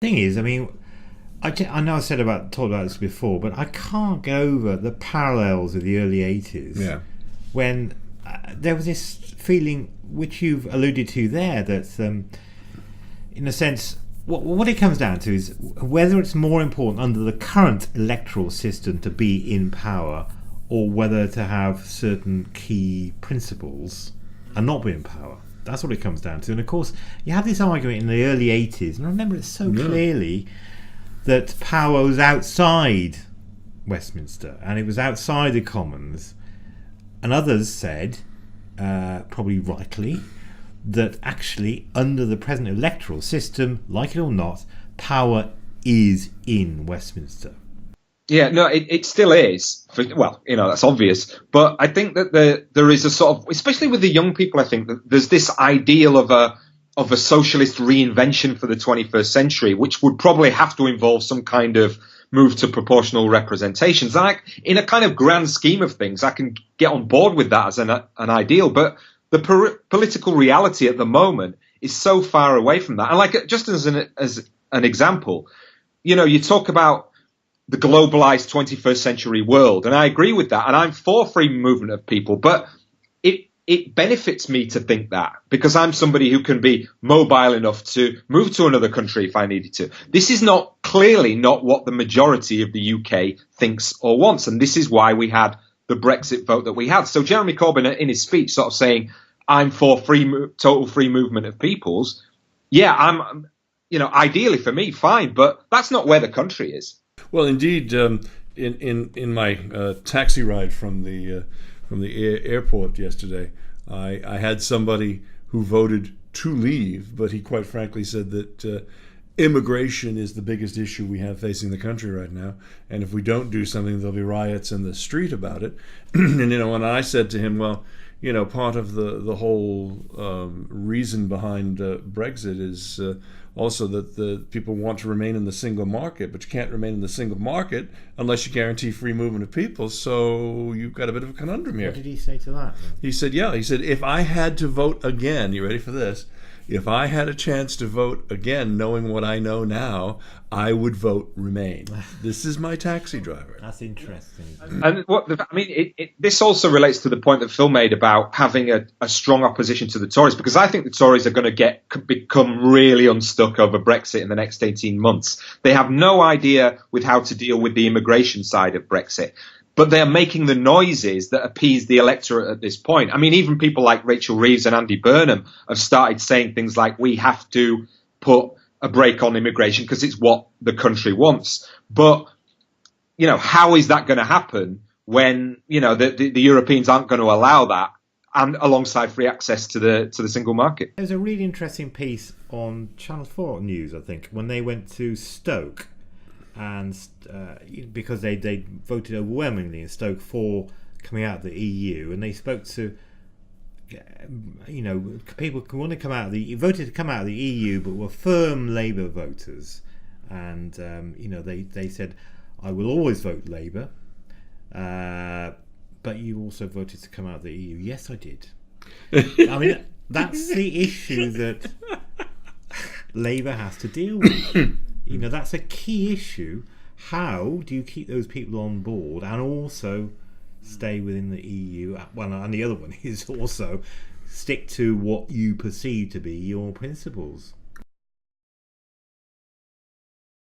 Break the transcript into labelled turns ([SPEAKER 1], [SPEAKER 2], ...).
[SPEAKER 1] Thing is, I mean, I know talked about this before, but I can't get over the parallels of the early 80s
[SPEAKER 2] Yeah.
[SPEAKER 1] when there was this feeling, which you've alluded to there, that in a sense, what it comes down to is whether it's more important under the current electoral system to be in power or whether to have certain key principles and not be in power. That's what it comes down to. And of course, you had this argument in the early 80s, and I remember it so
[SPEAKER 2] Yeah.
[SPEAKER 1] clearly, that power was outside Westminster and it was outside the Commons. And others said, probably rightly, that actually under the present electoral system, like it or not, power is in Westminster.
[SPEAKER 3] Yeah, no, it still is. Well, that's obvious. But I think that there is a sort of, especially with the young people, I think that there's this ideal of a socialist reinvention for the 21st century, which would probably have to involve some kind of move to proportional representations. And in a kind of grand scheme of things, I can get on board with that as an ideal. But the political reality at the moment is so far away from that. And like, just as an example, you talk about the globalized 21st century world. And I agree with that. And I'm for free movement of people, but it benefits me to think that because I'm somebody who can be mobile enough to move to another country if I needed to. This is clearly not what the majority of the UK thinks or wants. And this is why we had the Brexit vote that we had. So Jeremy Corbyn in his speech sort of saying, I'm for total free movement of peoples. Yeah, ideally for me, fine, but that's not where the country is.
[SPEAKER 2] Well, indeed, in my taxi ride from the airport yesterday, I had somebody who voted to leave, but he quite frankly said that immigration is the biggest issue we have facing the country right now, and if we don't do something, there'll be riots in the street about it. And I said to him, well, part of the whole reason behind Brexit is also that the people want to remain in the single market, but you can't remain in the single market unless you guarantee free movement of people. So you've got a bit of a conundrum here.
[SPEAKER 1] What did he say to that?
[SPEAKER 2] He said, if I had to vote again, you ready for this? If I had a chance to vote again, knowing what I know now, I would vote Remain. This is my taxi driver.
[SPEAKER 1] That's interesting.
[SPEAKER 3] And this also relates to the point that Phil made about having a strong opposition to the Tories, because I think the Tories are going to become really unstuck over Brexit in the next 18 months. They have no idea with how to deal with the immigration side of Brexit. But they're making the noises that appease the electorate at this point. I mean, even people like Rachel Reeves and Andy Burnham have started saying things like, we have to put a brake on immigration because it's what the country wants. But, how is that going to happen when, the Europeans aren't going to allow that, and alongside free access to the single market?
[SPEAKER 1] There's a really interesting piece on Channel 4 News, I think, when they went to Stoke. And because they voted overwhelmingly in Stoke for coming out of the EU, and they spoke to people who want to come out of voted to come out of the EU, but were firm Labour voters, and they said, I will always vote Labour, but you also voted to come out of the EU. Yes, I did. I mean, that's the issue that Labour has to deal with. That's a key issue. How do you keep those people on board and also stay within the EU? Well, and the other one is also stick to what you perceive to be your principles.